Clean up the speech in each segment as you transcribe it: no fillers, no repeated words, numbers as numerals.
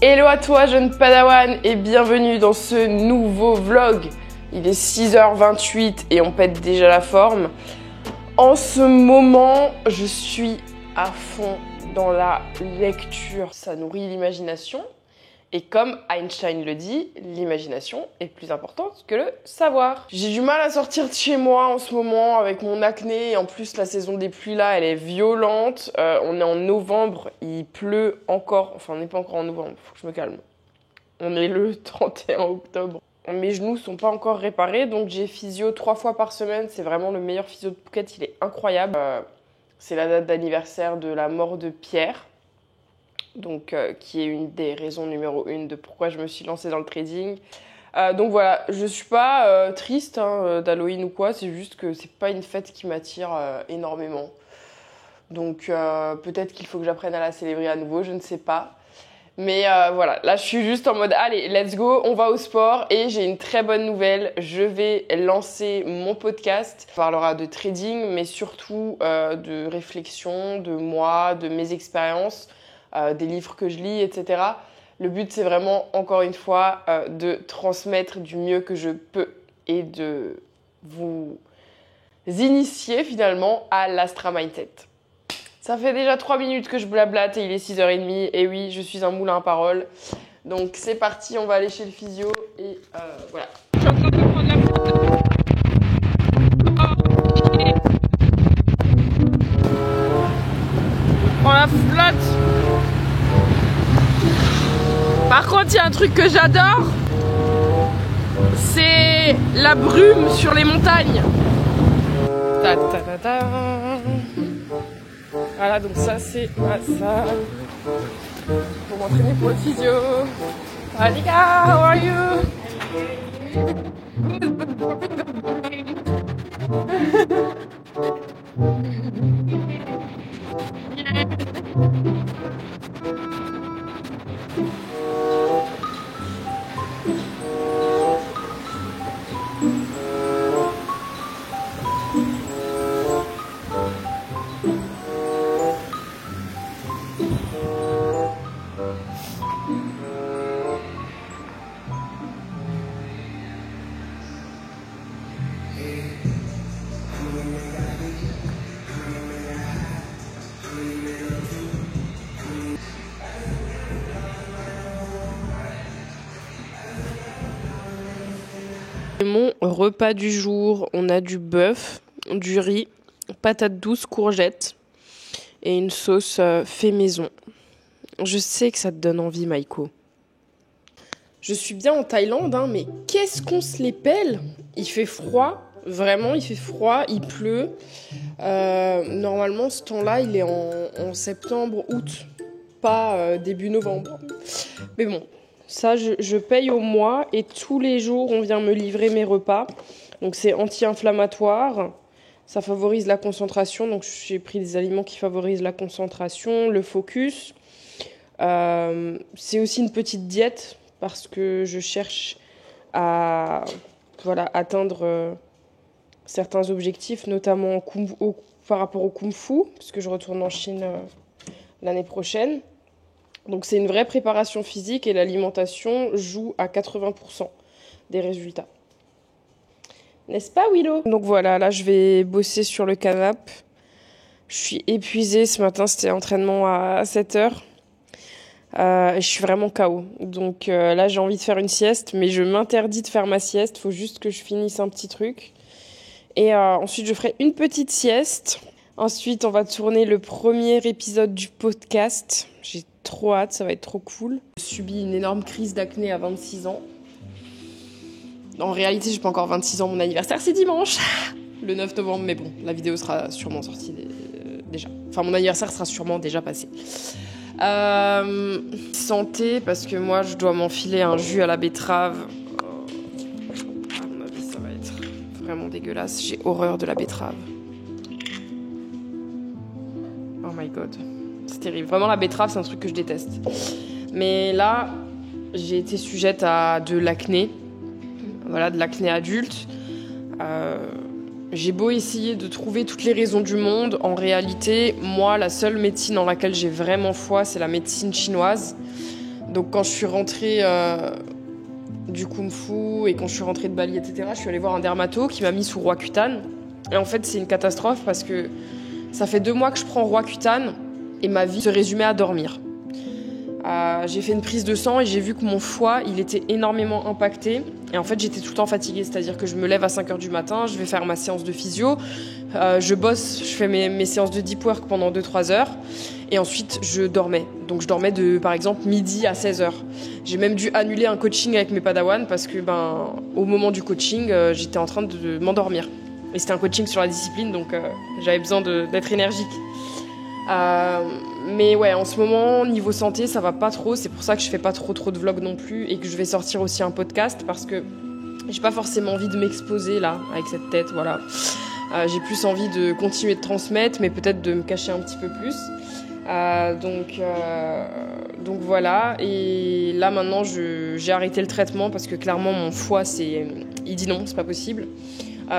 Hello à toi jeune padawan et bienvenue dans ce nouveau vlog. Il est 6h28 et on pète déjà la forme. En ce moment, je suis à fond dans la lecture. Ça nourrit l'imagination. Et comme Einstein le dit, l'imagination est plus importante que le savoir. J'ai du mal à sortir de chez moi en ce moment avec mon acné. Et en plus, la saison des pluies là, elle est violente. On est en novembre, il pleut encore. Enfin, on n'est pas encore en novembre, faut que je me calme. On est le 31 octobre. Mes genoux sont pas encore réparés, donc j'ai physio 3 fois par semaine. C'est vraiment le meilleur physio de Phuket, il est incroyable. C'est la date d'anniversaire de la mort de Pierre. Donc, qui est une des raisons numéro 1 de pourquoi je me suis lancée dans le trading. Donc voilà, je suis pas triste d'Halloween ou quoi, c'est juste que c'est pas une fête qui m'attire énormément. Donc peut-être qu'il faut que j'apprenne à la célébrer à nouveau, je ne sais pas. Mais voilà, là je suis juste en mode allez, let's go, on va au sport. Et j'ai une très bonne nouvelle, je vais lancer mon podcast. On parlera de trading, mais surtout de réflexion, de moi, de mes expériences. Des livres que je lis, etc. Le but, c'est vraiment, encore une fois, de transmettre du mieux que je peux et de vous initier finalement à l'Astra Mindset. Ça fait déjà 3 minutes que je blablate et il est 6h30. Et oui, je suis un moulin à paroles. Donc c'est parti, on va aller chez le physio et voilà. Je suis en train de prendre la flotte. Prends la flotte. Par contre, il y a un truc que j'adore, c'est la brume sur les montagnes. Ta, ta, ta, ta. Voilà, donc ça c'est ma salle pour m'entraîner pour le physio. Alika, how are you? Mon repas du jour, on a du bœuf, du riz, patates douces, courgettes et une sauce fait maison. Je sais que ça te donne envie, Maïko. Je suis bien en Thaïlande, mais qu'est-ce qu'on se les pèle? Il fait froid, vraiment, il fait froid, il pleut. Normalement, ce temps-là, il est en septembre, août, pas début novembre. Mais bon. Ça, je paye au mois et tous les jours, on vient me livrer mes repas. Donc, c'est anti-inflammatoire. Ça favorise la concentration. Donc, j'ai pris des aliments qui favorisent la concentration, le focus. C'est aussi une petite diète parce que je cherche à atteindre certains objectifs, notamment par rapport au Kung Fu, parce que je retourne en Chine l'année prochaine. Donc c'est une vraie préparation physique et l'alimentation joue à 80% des résultats. N'est-ce pas, Willow? Donc voilà, là je vais bosser sur le canapé. Je suis épuisée, ce matin c'était entraînement à 7h. Et je suis vraiment KO. Donc là j'ai envie de faire une sieste, mais je m'interdis de faire ma sieste. Il faut juste que je finisse un petit truc. Et ensuite je ferai une petite sieste. Ensuite on va tourner le premier épisode du podcast. J'ai trop hâte, ça va être trop cool. J'ai subi une énorme crise d'acné à 26 ans. En réalité, j'ai pas encore 26 ans, mon anniversaire c'est dimanche, le 9 novembre, mais bon, la vidéo sera sûrement sortie déjà. Enfin, mon anniversaire sera sûrement déjà passé. Santé, parce que moi, je dois m'enfiler un jus à la betterave. À mon avis, ça va être vraiment dégueulasse. J'ai horreur de la betterave. Oh my god. C'est terrible. Vraiment, la betterave, c'est un truc que je déteste. Mais là, j'ai été sujette à de l'acné. Voilà, de l'acné adulte. J'ai beau essayer de trouver toutes les raisons du monde. En réalité, moi, la seule médecine en laquelle j'ai vraiment foi, c'est la médecine chinoise. Donc quand je suis rentrée du Kung Fu et quand je suis rentrée de Bali, etc., je suis allée voir un dermato qui m'a mis sous Roaccutane. Et en fait, c'est une catastrophe parce que ça fait 2 mois que je prends Roaccutane et ma vie se résumait à dormir. J'ai fait une prise de sang et j'ai vu que mon foie, il était énormément impacté. Et en fait, j'étais tout le temps fatiguée. C'est-à-dire que je me lève à 5h du matin, je vais faire ma séance de physio, je bosse, je fais mes séances de deep work pendant 2-3 heures. Et ensuite, je dormais. Donc, je dormais de, par exemple, midi à 16h. J'ai même dû annuler un coaching avec mes padawans parce que, au moment du coaching, j'étais en train de m'endormir. Et c'était un coaching sur la discipline, donc j'avais besoin d'être énergique. Mais ouais, en ce moment, niveau santé, ça va pas trop. C'est pour ça que je fais pas trop de vlogs non plus et que je vais sortir aussi un podcast parce que j'ai pas forcément envie de m'exposer là, avec cette tête, voilà. J'ai plus envie de continuer de transmettre, mais peut-être de me cacher un petit peu plus. Donc voilà. Et là maintenant, j'ai arrêté le traitement parce que clairement mon foie, il dit non, c'est pas possible.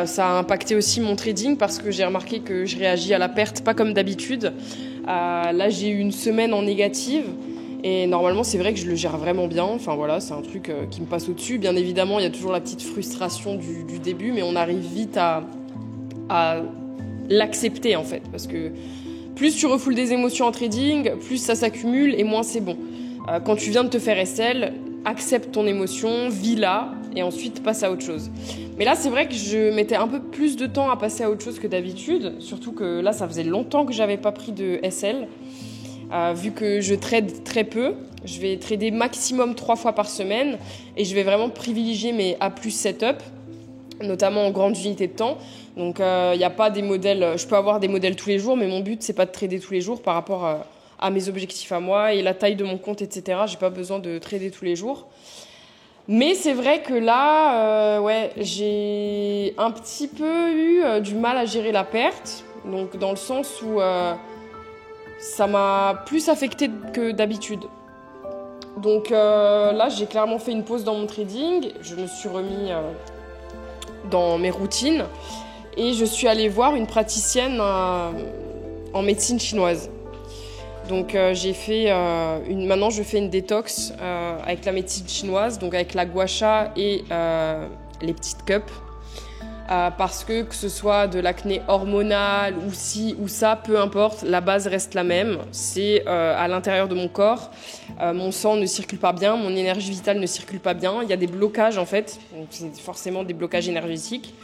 Ça a impacté aussi mon trading parce que j'ai remarqué que je réagis à la perte pas comme d'habitude. Là, j'ai eu une semaine en négative et normalement, c'est vrai que je le gère vraiment bien. Enfin voilà, c'est un truc qui me passe au-dessus. Bien évidemment, il y a toujours la petite frustration du début, mais on arrive vite à l'accepter en fait parce que plus tu refoules des émotions en trading, plus ça s'accumule et moins c'est bon. Quand tu viens de te faire SL, accepte ton émotion, vis-la et ensuite passe à autre chose. Mais là, c'est vrai que je mettais un peu plus de temps à passer à autre chose que d'habitude, surtout que là, ça faisait longtemps que j'avais pas pris de SL. Vu que je trade très peu, je vais trader maximum 3 fois par semaine et je vais vraiment privilégier mes A+ setup, notamment en grande unité de temps. Donc, il n'y a pas des modèles. Je peux avoir des modèles tous les jours, mais mon but, c'est pas de trader tous les jours par rapport à mes objectifs à moi et la taille de mon compte, etc. J'ai pas besoin de trader tous les jours. Mais c'est vrai que là, j'ai un petit peu eu du mal à gérer la perte. Donc, dans le sens où ça m'a plus affecté que d'habitude. Donc là, j'ai clairement fait une pause dans mon trading. Je me suis remis dans mes routines. Et je suis allée voir une praticienne en médecine chinoise. Donc maintenant je fais une détox avec la médecine chinoise, donc avec la gua sha et les petites cups. Parce que ce soit de l'acné hormonal ou ci ou ça, peu importe, la base reste la même. C'est à l'intérieur de mon corps, mon sang ne circule pas bien, mon énergie vitale ne circule pas bien. Il y a des blocages en fait, donc c'est forcément des blocages énergétiques.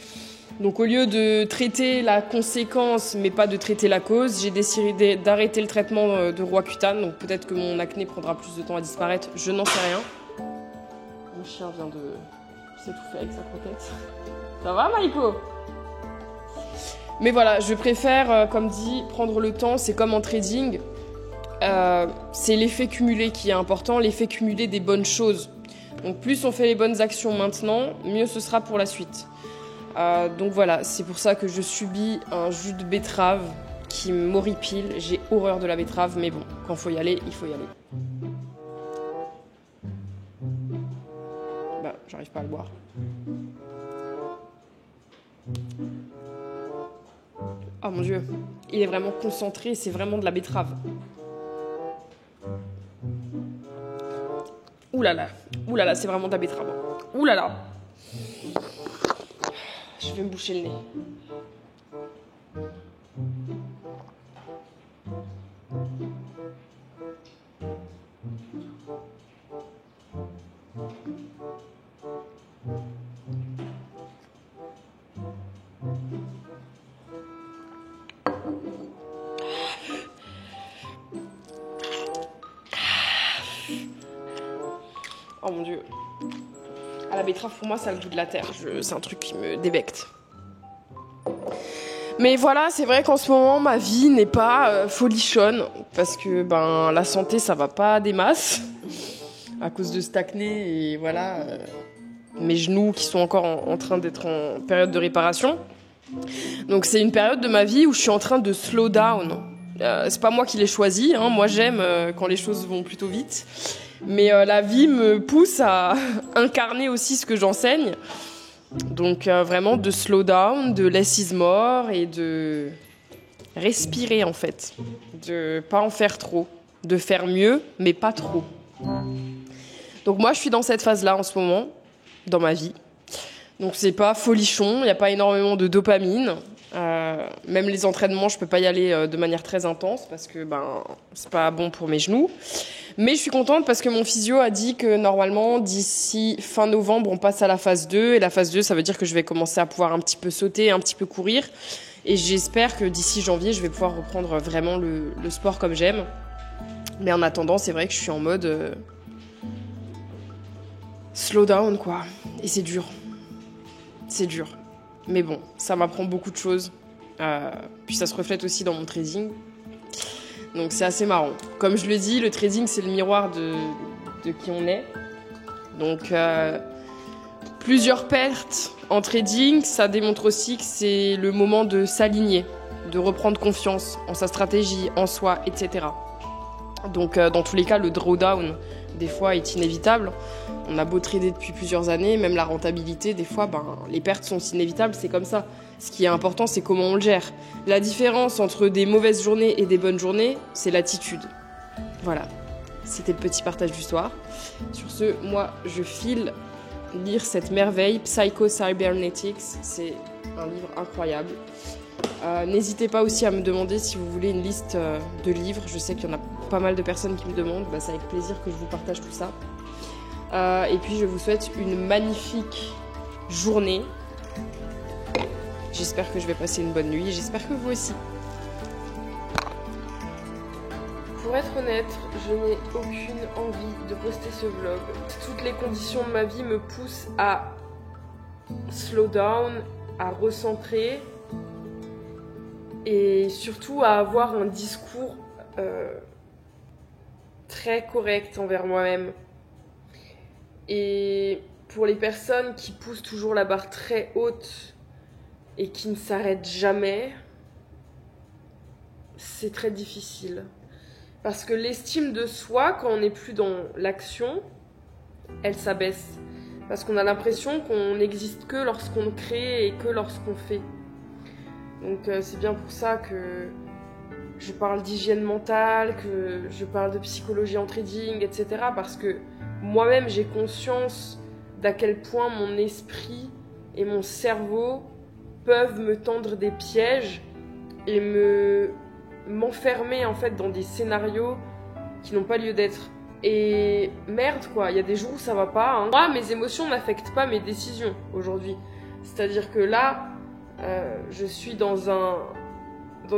Donc au lieu de traiter la conséquence mais pas de traiter la cause, j'ai décidé d'arrêter le traitement de Roaccutane. Donc peut-être que mon acné prendra plus de temps à disparaître, je n'en sais rien. Mon chien vient de s'étouffer avec sa croquette. Ça va, Maïko? Mais voilà, je préfère, comme dit, prendre le temps. C'est comme en trading. C'est l'effet cumulé qui est important, l'effet cumulé des bonnes choses. Donc plus on fait les bonnes actions maintenant, mieux ce sera pour la suite. Donc voilà, c'est pour ça que je subis un jus de betterave qui m'horripile. J'ai horreur de la betterave, mais bon, quand il faut y aller, il faut y aller. J'arrive pas à le boire. Oh mon Dieu, il est vraiment concentré, c'est vraiment de la betterave. Ouh là là, c'est vraiment de la betterave. Ouh là là. Je vais me boucher le nez. Oh mon Dieu. À la betterave, pour moi, ça a le goût de la terre. C'est un truc qui me débecte. Mais voilà, c'est vrai qu'en ce moment, ma vie n'est pas folichonne. Parce que la santé, ça va pas des masses. À cause de cet acné et voilà. Mes genoux qui sont encore en train d'être en période de réparation. Donc c'est une période de ma vie où je suis en train de slow down. C'est pas moi qui l'ai choisi. Hein. Moi, j'aime quand les choses vont plutôt vite. Mais la vie me pousse à incarner aussi ce que j'enseigne. Donc vraiment de slow down, de less is more et de respirer en fait. De pas en faire trop. De faire mieux, mais pas trop. Donc moi, je suis dans cette phase-là en ce moment, dans ma vie. Donc c'est pas folichon, il n'y a pas énormément de dopamine. Même les entraînements, je peux pas y aller de manière très intense parce que c'est pas bon pour mes genoux. Mais je suis contente parce que mon physio a dit que normalement, d'ici fin novembre, on passe à la phase 2. Et la phase 2, ça veut dire que je vais commencer à pouvoir un petit peu sauter, un petit peu courir. Et j'espère que d'ici janvier, je vais pouvoir reprendre vraiment le sport comme j'aime. Mais en attendant, c'est vrai que je suis en mode slow down, quoi. Et c'est dur. C'est dur. Mais bon, ça m'apprend beaucoup de choses. Puis ça se reflète aussi dans mon trading. Donc c'est assez marrant. Comme je le dis, le trading, c'est le miroir de qui on est. Donc plusieurs pertes en trading, ça démontre aussi que c'est le moment de s'aligner, de reprendre confiance en sa stratégie, en soi, etc. Donc dans tous les cas, le drawdown, des fois, est inévitable. On a beau trader depuis plusieurs années, même la rentabilité, des fois, les pertes sont inévitables, c'est comme ça. Ce qui est important, c'est comment on le gère. La différence entre des mauvaises journées et des bonnes journées, c'est l'attitude. Voilà, c'était le petit partage du soir. Sur ce, moi, je file lire cette merveille, Psycho Cybernetics. C'est un livre incroyable. N'hésitez pas aussi à me demander si vous voulez une liste de livres. Je sais qu'il y en a pas mal de personnes qui me demandent. C'est avec plaisir que je vous partage tout ça. Et puis, je vous souhaite une magnifique journée. J'espère que je vais passer une bonne nuit. J'espère que vous aussi. Pour être honnête, je n'ai aucune envie de poster ce vlog. Toutes les conditions de ma vie me poussent à slow down, à recentrer et surtout à avoir un discours très correct envers moi-même. Et pour les personnes qui poussent toujours la barre très haute et qui ne s'arrêtent jamais, c'est très difficile. Parce que l'estime de soi, quand on n'est plus dans l'action, elle s'abaisse. Parce qu'on a l'impression qu'on n'existe que lorsqu'on crée et que lorsqu'on fait. Donc c'est bien pour ça que je parle d'hygiène mentale, que je parle de psychologie en trading, etc. Parce que moi-même, j'ai conscience d'à quel point mon esprit et mon cerveau peuvent me tendre des pièges et m'enfermer en fait dans des scénarios qui n'ont pas lieu d'être. Et merde quoi, il y a des jours où ça va pas. Moi, mes émotions n'affectent pas mes décisions aujourd'hui. C'est-à-dire que là, je suis dans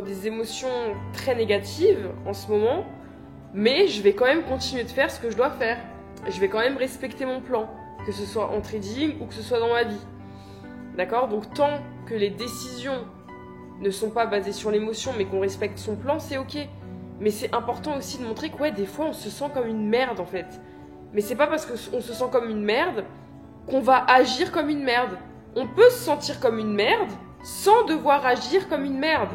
des émotions très négatives en ce moment, mais je vais quand même continuer de faire ce que je dois faire. Je vais quand même respecter mon plan, que ce soit en trading ou que ce soit dans ma vie. D'accord ? Donc tant que les décisions ne sont pas basées sur l'émotion, mais qu'on respecte son plan, c'est ok. Mais c'est important aussi de montrer que ouais, des fois on se sent comme une merde en fait. Mais c'est pas parce qu'on se sent comme une merde qu'on va agir comme une merde. On peut se sentir comme une merde sans devoir agir comme une merde.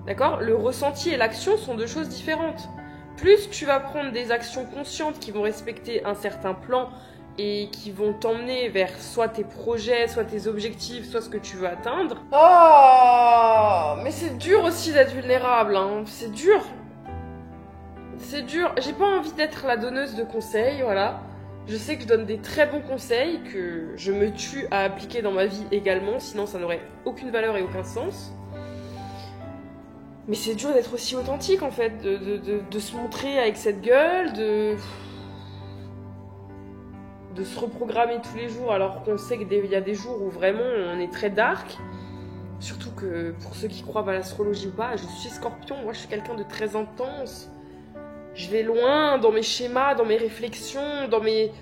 D'accord ? Le ressenti et l'action sont deux choses différentes. Plus tu vas prendre des actions conscientes qui vont respecter un certain plan et qui vont t'emmener vers soit tes projets, soit tes objectifs, soit ce que tu veux atteindre. Oh, mais c'est dur aussi d'être vulnérable, hein. C'est dur. C'est dur. J'ai pas envie d'être la donneuse de conseils, voilà. Je sais que je donne des très bons conseils, que je me tue à appliquer dans ma vie également, sinon ça n'aurait aucune valeur et aucun sens. Mais c'est dur d'être aussi authentique en fait, de se montrer avec cette gueule, de se reprogrammer tous les jours alors qu'on sait qu'il y a des jours où vraiment on est très dark. Surtout que pour ceux qui croient à l'astrologie ou pas, je suis Scorpion, moi je suis quelqu'un de très intense. Je vais loin dans mes schémas, dans mes réflexions, dans mes...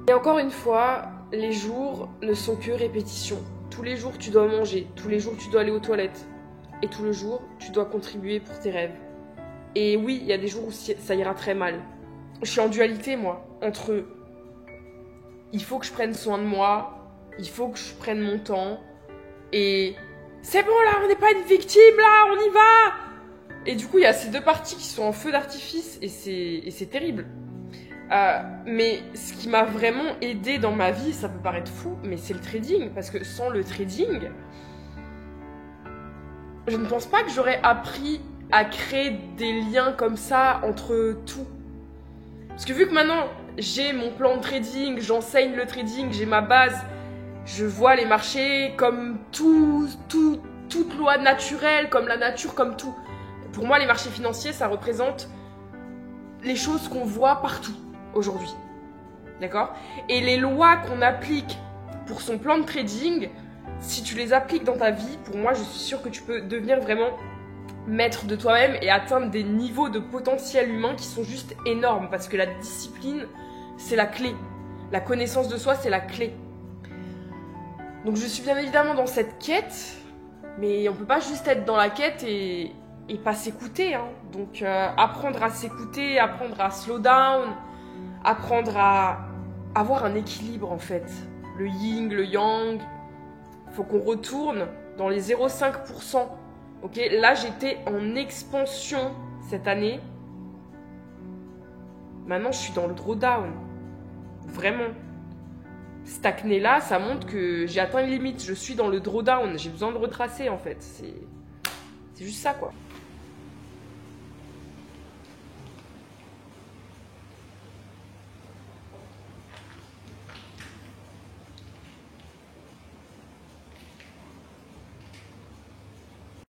Et encore une fois, les jours ne sont que répétitions. Tous les jours tu dois manger, tous les jours tu dois aller aux toilettes. Et tous les jours, tu dois contribuer pour tes rêves. Et oui, il y a des jours où ça ira très mal. Je suis en dualité, moi, entre il faut que je prenne soin de moi, il faut que je prenne mon temps, et c'est bon là, on n'est pas une victime là, on y va. Et du coup, il y a ces deux parties qui sont en feu d'artifice, et c'est terrible. Mais ce qui m'a vraiment aidé dans ma vie, ça peut paraître fou, mais c'est le trading, parce que sans le trading, je ne pense pas que j'aurais appris à créer des liens comme ça entre tout. Parce que vu que maintenant, j'ai mon plan de trading, j'enseigne le trading, j'ai ma base, je vois les marchés comme toute loi naturelle, comme la nature, comme tout. Pour moi, les marchés financiers, ça représente les choses qu'on voit partout aujourd'hui. D'accord? Et les lois qu'on applique pour son plan de trading, si tu les appliques dans ta vie, pour moi, je suis sûre que tu peux devenir vraiment maître de toi-même et atteindre des niveaux de potentiel humain qui sont juste énormes. Parce que la discipline, c'est la clé. La connaissance de soi, c'est la clé. Donc je suis bien évidemment dans cette quête, mais on peut pas juste être dans la quête et pas s'écouter. Hein. Donc apprendre à s'écouter, apprendre à slow down, apprendre à avoir un équilibre en fait. Le yin, le yang, il faut qu'on retourne dans les 0,5%. Ok, là j'étais en expansion cette année. Maintenant je suis dans le drawdown. Vraiment. Cette acné-là, ça montre que j'ai atteint une limite. Je suis dans le drawdown. J'ai besoin de retracer, en fait. C'est juste ça, quoi.